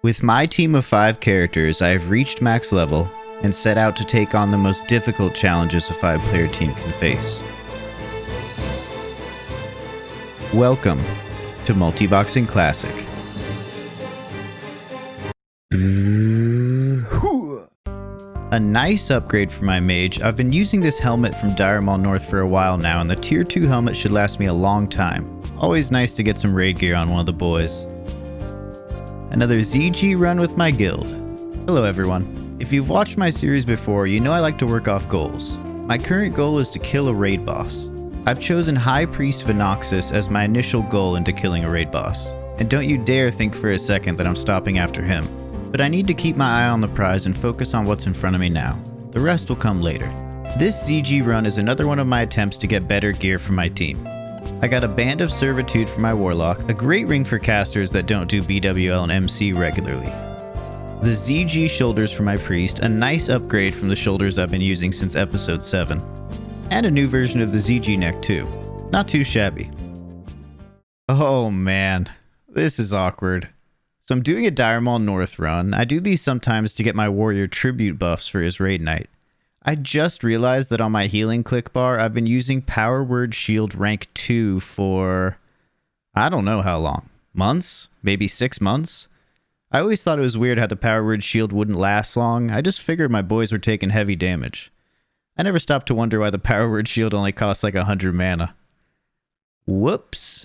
With my team of 5 characters, I have reached max level and set out to take on the most difficult challenges a 5-player team can face. Welcome to Multiboxing Classic. A nice upgrade for my mage. I've been using this helmet from Maul North for a while now, and the tier 2 helmet should last me a long time. Always nice to get some raid gear on one of the boys. Another ZG run with my guild. Hello everyone. If you've watched my series before, you know I like to work off goals. My current goal is to kill a raid boss. I've chosen High Priest Venoxis as my initial goal into killing a raid boss. And don't you dare think for a second that I'm stopping after him. But I need to keep my eye on the prize and focus on what's in front of me now. The rest will come later. This ZG run is another one of my attempts to get better gear for my team. I got a Band of Servitude for my Warlock, a great ring for casters that don't do BWL and MC regularly. The ZG shoulders for my Priest, a nice upgrade from the shoulders I've been using since episode 7. And a new version of the ZG neck too. Not too shabby. Oh man, this is awkward. So I'm doing a Maul North run. I do these sometimes to get my warrior tribute buffs for his raid night. I just realized that on my healing click bar, I've been using Power Word Shield rank 2 for I don't know how long. Months? Maybe 6 months? I always thought it was weird how the Power Word Shield wouldn't last long. I just figured my boys were taking heavy damage. I never stopped to wonder why the Power Word Shield only costs like 100 mana. Whoops.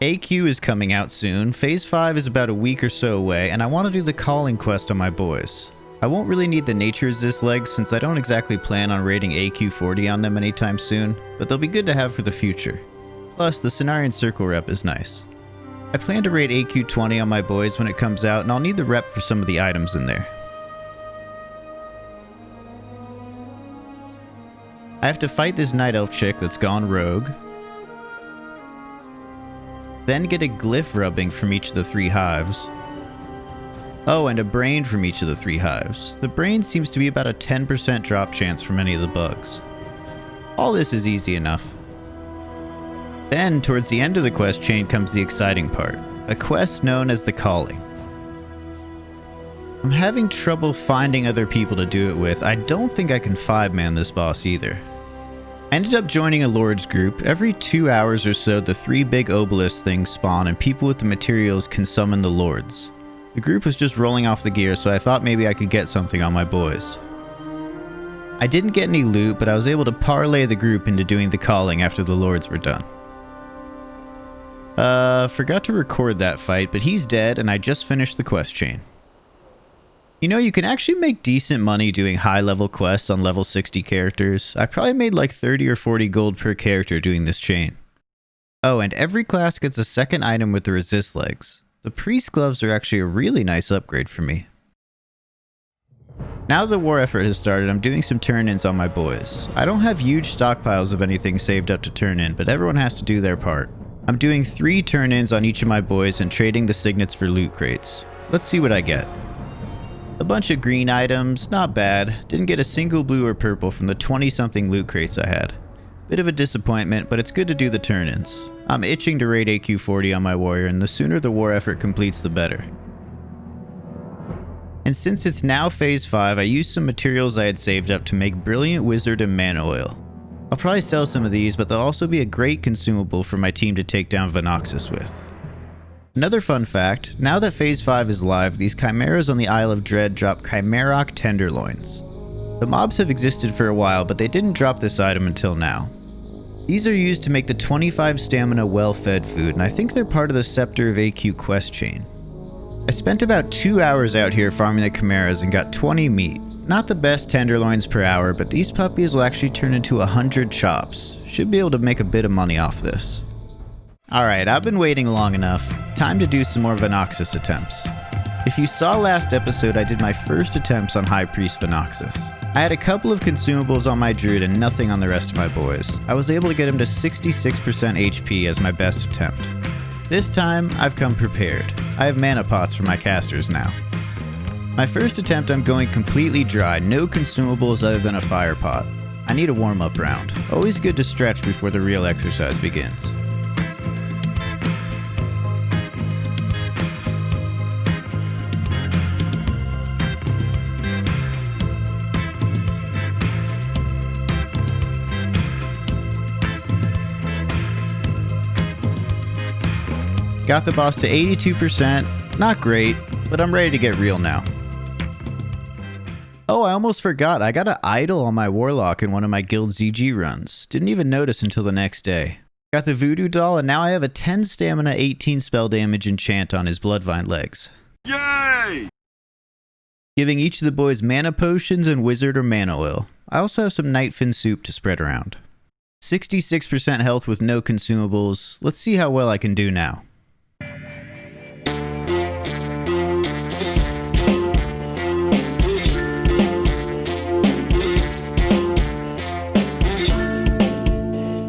AQ is coming out soon, Phase 5 is about a week or so away, and I want to do the calling quest on my boys. I won't really need the nature resist legs since I don't exactly plan on raiding AQ 40 on them anytime soon, but they'll be good to have for the future. Plus, the Cenarian Circle rep is nice. I plan to raid AQ 20 on my boys when it comes out, and I'll need the rep for some of the items in there. I have to fight this Night Elf chick that's gone rogue. Then get a glyph rubbing from each of the 3 hives. Oh, and a brain from each of the 3 hives. The brain seems to be about a 10% drop chance from any of the bugs. All this is easy enough. Then, towards the end of the quest chain comes the exciting part. A quest known as the Calling. I'm having trouble finding other people to do it with. I don't think I can 5-man this boss either. I ended up joining a Lords group. Every 2 hours or so, the 3 big obelisk things spawn and people with the materials can summon the Lords. The group was just rolling off the gear, so I thought maybe I could get something on my boys. I didn't get any loot, but I was able to parlay the group into doing the calling after the Lords were done. Forgot to record that fight, but he's dead and I just finished the quest chain. You know, you can actually make decent money doing high-level quests on level 60 characters. I probably made like 30 or 40 gold per character doing this chain. Oh, and every class gets a second item with the resist legs. The priest gloves are actually a really nice upgrade for me. Now that the war effort has started, I'm doing some turn-ins on my boys. I don't have huge stockpiles of anything saved up to turn in, but everyone has to do their part. I'm doing 3 turn-ins on each of my boys and trading the signets for loot crates. Let's see what I get. A bunch of green items, not bad. Didn't get a single blue or purple from the 20-something loot crates I had. Bit of a disappointment, but it's good to do the turn-ins. I'm itching to raid AQ 40 on my warrior, and the sooner the war effort completes, the better. And since it's now Phase 5, I used some materials I had saved up to make Brilliant Wizard and Mana Oil. I'll probably sell some of these, but they'll also be a great consumable for my team to take down Venoxis with. Another fun fact, now that Phase 5 is live, these chimeras on the Isle of Dread drop Chimeric Tenderloins. The mobs have existed for a while, but they didn't drop this item until now. These are used to make the 25 stamina well-fed food, and I think they're part of the Scepter of AQ quest chain. I spent about 2 hours out here farming the chimeras and got 20 meat. Not the best tenderloins per hour, but these puppies will actually turn into 100 chops. Should be able to make a bit of money off this. Alright, I've been waiting long enough. Time to do some more Venoxis attempts. If you saw last episode, I did my first attempts on High Priest Venoxis. I had a couple of consumables on my druid and nothing on the rest of my boys. I was able to get him to 66% HP as my best attempt. This time, I've come prepared. I have mana pots for my casters now. My first attempt, I'm going completely dry, no consumables other than a fire pot. I need a warm-up round. Always good to stretch before the real exercise begins. Got the boss to 82%. Not great, but I'm ready to get real now. Oh, I almost forgot. I got an idol on my warlock in one of my guild ZG runs. Didn't even notice until the next day. Got the voodoo doll, and now I have a 10 stamina, 18 spell damage enchant on his bloodvine legs. Yay! Giving each of the boys mana potions and wizard or mana oil. I also have some nightfin soup to spread around. 66% health with no consumables. Let's see how well I can do now.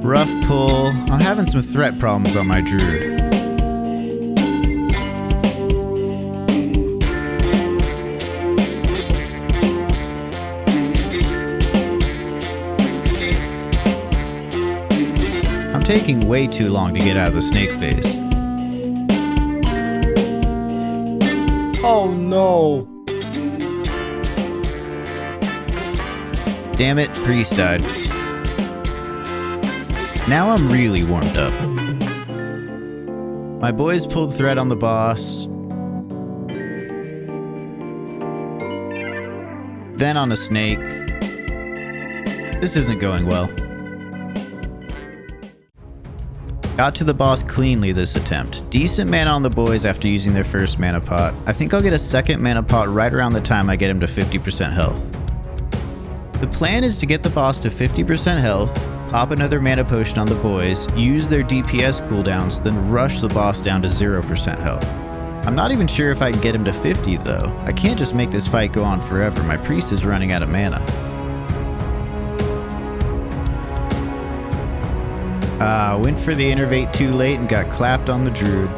Rough pull. I'm having some threat problems on my druid. I'm taking way too long to get out of the snake phase. Oh no! Damn it, priest died. Now I'm really warmed up. My boys pulled thread on the boss. Then on a snake. This isn't going well. Got to the boss cleanly this attempt. Decent mana on the boys after using their first mana pot. I think I'll get a second mana pot right around the time I get him to 50% health. The plan is to get the boss to 50% health, pop another mana potion on the boys, use their DPS cooldowns, then rush the boss down to 0% health. I'm not even sure if I can get him to 50 though. I can't just make this fight go on forever. My priest is running out of mana. Went for the innervate too late and got clapped on the druid.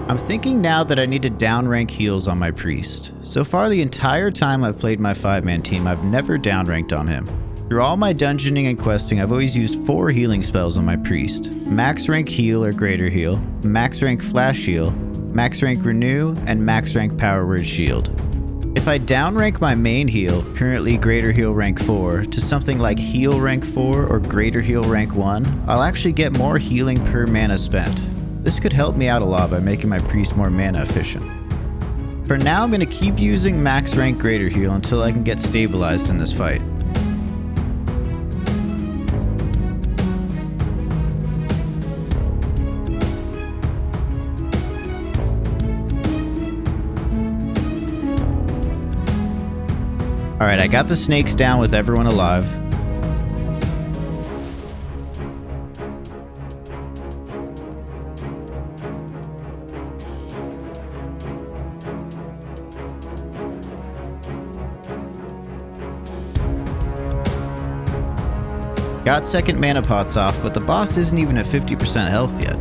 I'm thinking now that I need to downrank heals on my priest. So far the entire time I've played my 5-man team, I've never downranked on him. Through all my dungeoning and questing, I've always used 4 healing spells on my priest. Max rank heal or greater heal, max rank flash heal, max rank renew, and max rank power word shield. If I downrank my main heal, currently greater heal rank 4, to something like heal rank 4 or greater heal rank 1, I'll actually get more healing per mana spent. This could help me out a lot by making my priest more mana efficient. For now, I'm going to keep using max rank greater heal until I can get stabilized in this fight. Alright, I got the snakes down with everyone alive. Got second mana pots off, but the boss isn't even at 50% health yet.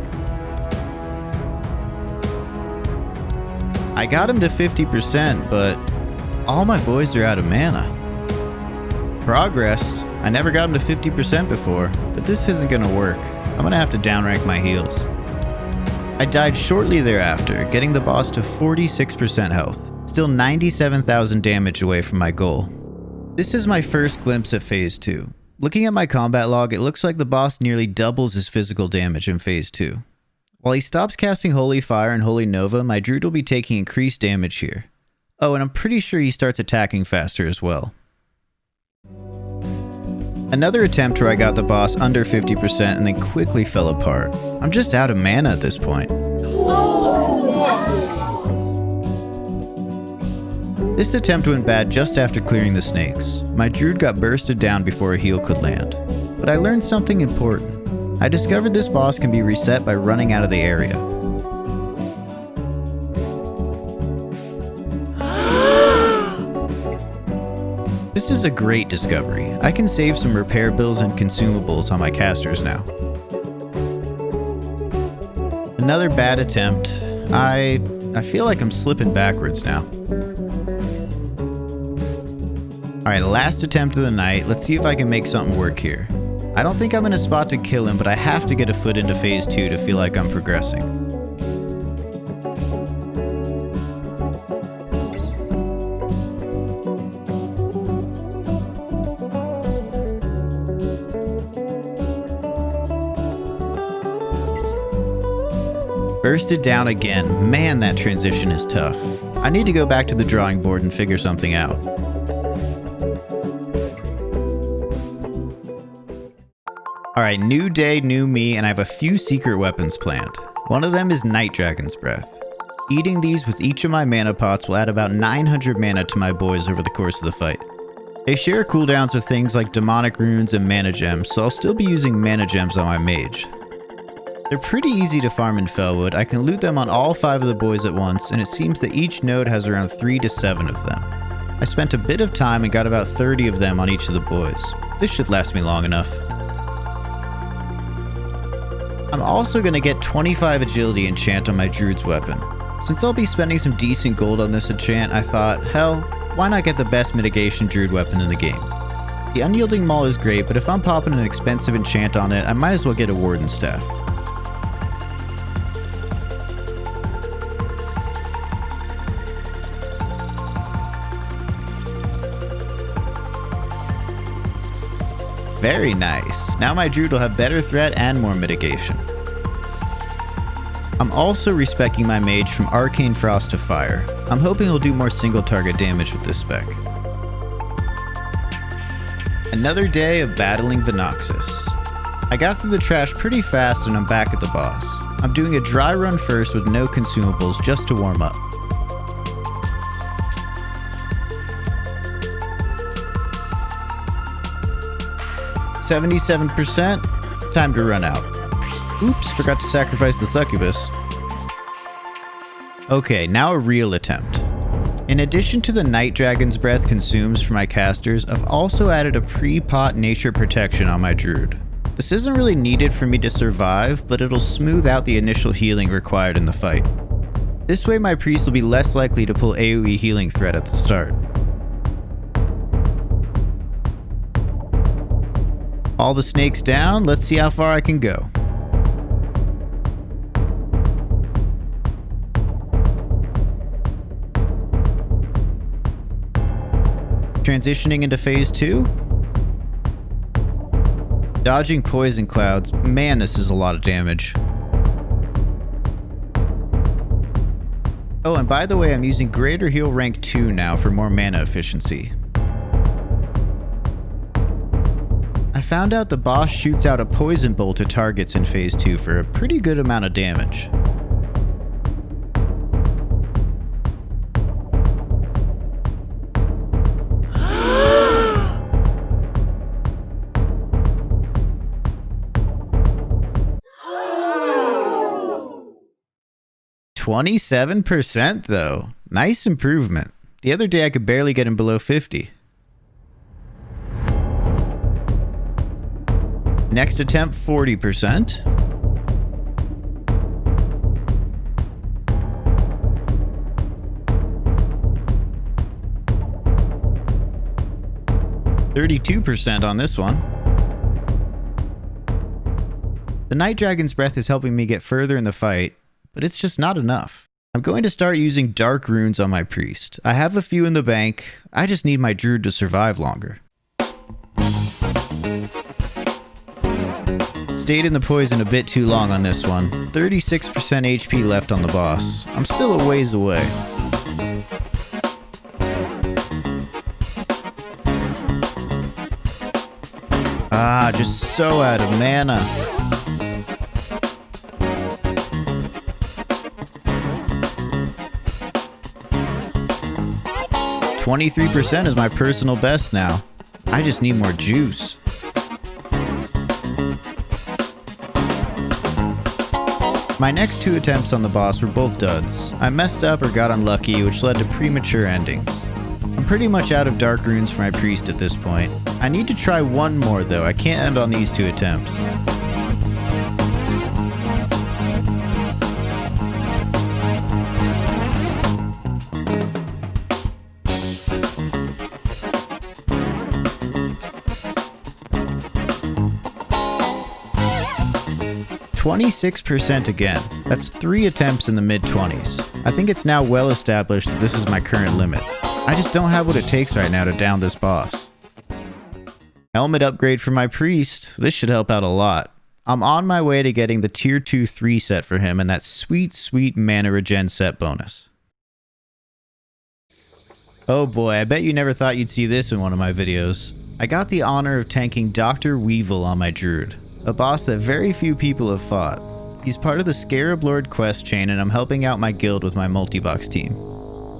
I got him to 50%, but all my boys are out of mana. Progress. I never got him to 50% before, but this isn't gonna work. I'm gonna have to downrank my heals. I died shortly thereafter, getting the boss to 46% health. Still 97,000 damage away from my goal. This is my first glimpse at Phase 2. Looking at my combat log, it looks like the boss nearly doubles his physical damage in Phase 2. While he stops casting Holy Fire and Holy Nova, my druid will be taking increased damage here. Oh, and I'm pretty sure he starts attacking faster as well. Another attempt where I got the boss under 50% and then quickly fell apart. I'm just out of mana at this point. This attempt went bad just after clearing the snakes. My druid got bursted down before a heal could land. But I learned something important. I discovered this boss can be reset by running out of the area. This is a great discovery. I can save some repair bills and consumables on my casters now. Another bad attempt. I feel like I'm slipping backwards now. Alright, last attempt of the night. Let's see if I can make something work here. I don't think I'm in a spot to kill him, but I have to get a foot into Phase 2 to feel like I'm progressing. Bursted down again. Man, that transition is tough. I need to go back to the drawing board and figure something out. Alright, new day, new me, and I have a few secret weapons planned. One of them is Night Dragon's Breath. Eating these with each of my mana pots will add about 900 mana to my boys over the course of the fight. They share cooldowns with things like demonic runes and mana gems, so I'll still be using mana gems on my mage. They're pretty easy to farm in Felwood. I can loot them on all 5 of the boys at once, and it seems that each node has around 3 to 7 of them. I spent a bit of time and got about 30 of them on each of the boys. This should last me long enough. I'm also going to get 25 agility enchant on my druid's weapon. Since I'll be spending some decent gold on this enchant, I thought, hell, why not get the best mitigation druid weapon in the game? The unyielding Maul is great, but if I'm popping an expensive enchant on it, I might as well get a warden staff. Very nice. Now my druid will have better threat and more mitigation. I'm also respecking my mage from Arcane Frost to Fire. I'm hoping he'll do more single target damage with this spec. Another day of battling Venoxis. I got through the trash pretty fast and I'm back at the boss. I'm doing a dry run first with no consumables just to warm up. %, time to run out. Oops, forgot to sacrifice the succubus. Okay, now a real attempt. In addition to the Night Dragon's Breath consumes for my casters, I've also added a pre-pot nature protection on my druid. This isn't really needed for me to survive, but it'll smooth out the initial healing required in the fight. This way my priest will be less likely to pull AoE healing threat at the start. All the snakes down, let's see how far I can go. Transitioning into phase 2. Dodging poison clouds. Man, this is a lot of damage. Oh, and by the way, I'm using Greater Heal rank 2 now for more mana efficiency. I found out the boss shoots out a poison bolt at targets in phase 2 for a pretty good amount of damage. %27% though. Nice improvement. The other day I could barely get him below 50. Next attempt, 40%. %32% on this one. The Night Dragon's Breath is helping me get further in the fight, but it's just not enough. I'm going to start using dark runes on my priest. I have a few in the bank, I just need my druid to survive longer. Stayed in the poison a bit too long on this one. 36% HP left on the boss. I'm still a ways away. Ah, just so out of mana. %23% is my personal best now. I just need more juice. My next 2 attempts on the boss were both duds. I messed up or got unlucky, which led to premature endings. I'm pretty much out of dark runes for my priest at this point. I need to try one more though, I can't end on these 2 attempts. %26% again. That's 3 attempts in the mid-20s. I think it's now well established that this is my current limit. I just don't have what it takes right now to down this boss. Helmet upgrade for my priest. This should help out a lot. I'm on my way to getting the tier 2 3 set for him and that sweet, sweet mana regen set bonus. Oh boy, I bet you never thought you'd see this in one of my videos. I got the honor of tanking Dr. Weevil on my druid, a boss that very few people have fought. He's part of the Scarab Lord quest chain and I'm helping out my guild with my multi-box team.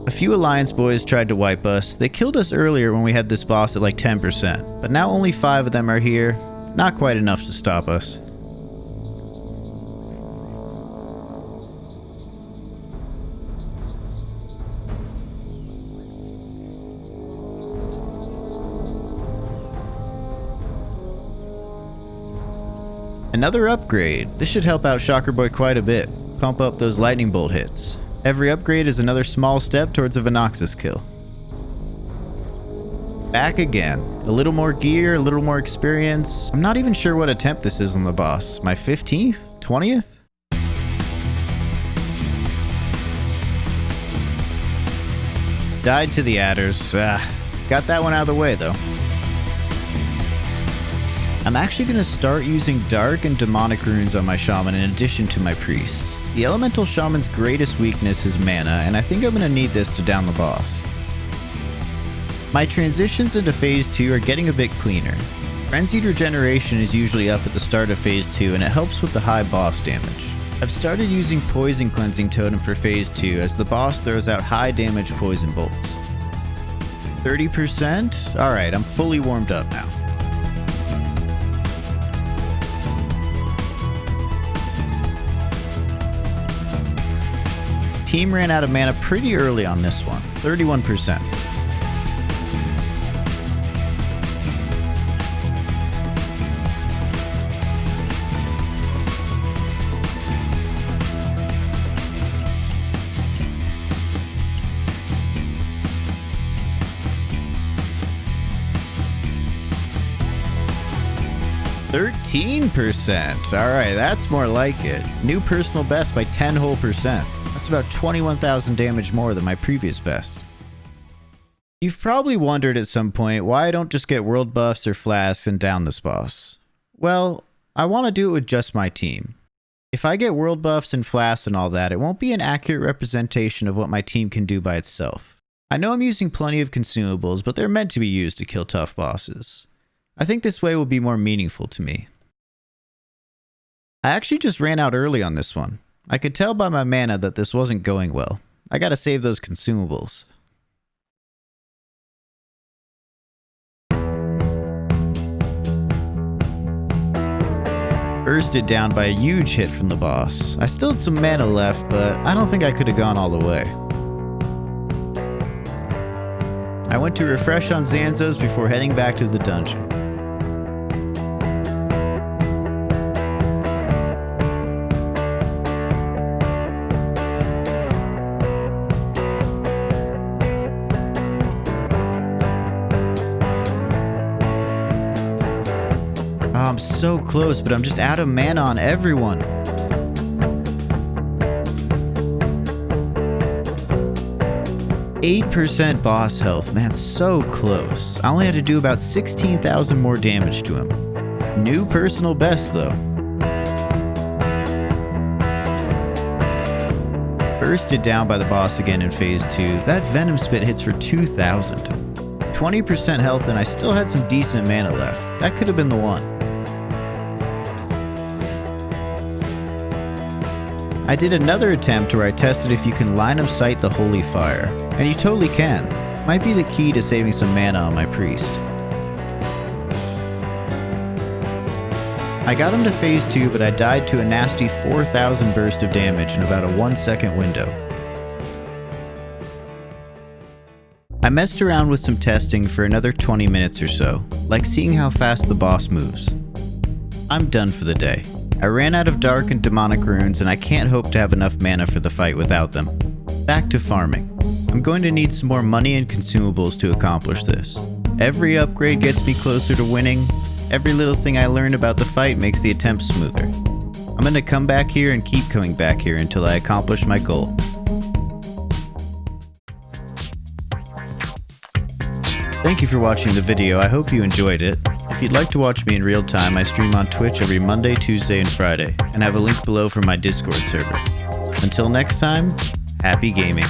A few Alliance boys tried to wipe us. They killed us earlier when we had this boss at like 10%, but now only 5 of them are here. Not quite enough to stop us. Another upgrade. This should help out Leecherboy quite a bit. Pump up those lightning bolt hits. Every upgrade is another small step towards a Venoxis kill. Back again. A little more gear, a little more experience. I'm not even sure what attempt this is on the boss. My 15th? 20th? Died to the adders. Got that one out of the way though. I'm actually going to start using dark and demonic runes on my shaman in addition to my priests. The elemental shaman's greatest weakness is mana, and I think I'm going to need this to down the boss. My transitions into phase 2 are getting a bit cleaner. Frenzied regeneration is usually up at the start of phase 2 and it helps with the high boss damage. I've started using poison cleansing totem for phase 2 as the boss throws out high damage poison bolts. 30%? Alright, I'm fully warmed up now. Team ran out of mana pretty early on this one, 31%. %. Alright, that's more like it. New personal best by 10 whole percent. That's about 21,000 damage more than my previous best. You've probably wondered at some point why I don't just get world buffs or flasks and down this boss. Well, I want to do it with just my team. If I get world buffs and flasks and all that, it won't be an accurate representation of what my team can do by itself. I know I'm using plenty of consumables, but they're meant to be used to kill tough bosses. I think this way will be more meaningful to me. I actually just ran out early on this one. I could tell by my mana that this wasn't going well. I gotta save those consumables. Bursted down by a huge hit from the boss. I still had some mana left, but I don't think I could have gone all the way. I went to refresh on Zanzos before heading back to the dungeon. I'm so close, but I'm just out of mana on everyone. %8 boss health, man, so close. I only had to do about 16,000 more damage to him. New personal best though. Bursted down by the boss again in phase 2. That venom spit hits for 2,000. 20% health and I still had some decent mana left. That could have been the one. I did another attempt where I tested if you can line of sight the holy fire, and you totally can. Might be the key to saving some mana on my priest. I got him to phase 2, but I died to a nasty 4,000 burst of damage in about a 1-second window. I messed around with some testing for another 20 minutes or so, like seeing how fast the boss moves. I'm done for the day. I ran out of dark and demonic runes and I can't hope to have enough mana for the fight without them. Back to farming. I'm going to need some more money and consumables to accomplish this. Every upgrade gets me closer to winning. Every little thing I learn about the fight makes the attempt smoother. I'm going to come back here and keep coming back here until I accomplish my goal. Thank you for watching the video. I hope you enjoyed it. If you'd like to watch me in real time, I stream on Twitch every Monday, Tuesday, and Friday, and have a link below for my Discord server. Until next time, happy gaming.